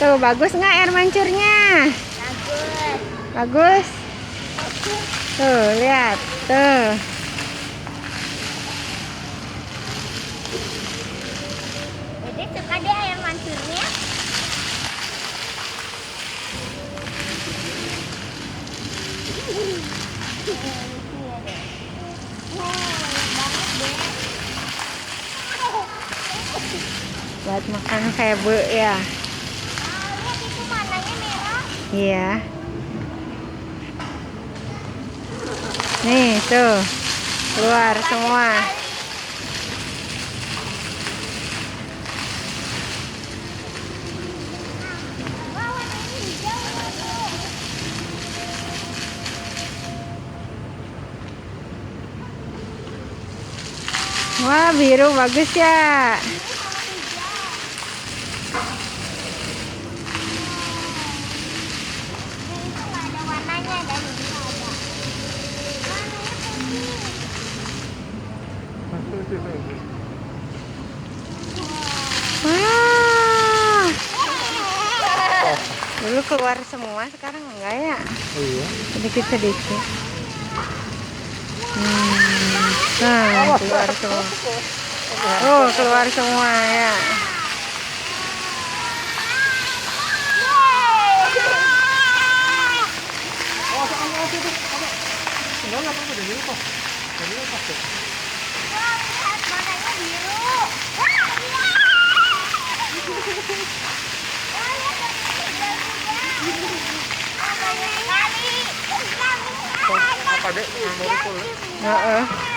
Tuh, bagus nggak air mancurnya? Bagus. Bagus. Tuh, lihat. Tuh. Dede suka deh air mancurnya. Buat makan febe ya. Lihat itu mananya merah. Iya. Nih, tuh. Keluar semua. Wah, warnanya hijau itu. Wah, biru bagus ya. Ini itu nggak ada warnanya dan ini nggak ada. Warnanya kuning. Wah. Dulu keluar semua, sekarang enggak ya? Iya. Sedikit-sedikit. Nah, keluar semua. Oh, keluar semua ya. Wah, lihat warnanya biru. Wah, lihat warnanya hijau juga. Wah, banyak sekali. Apa dek? Heeh.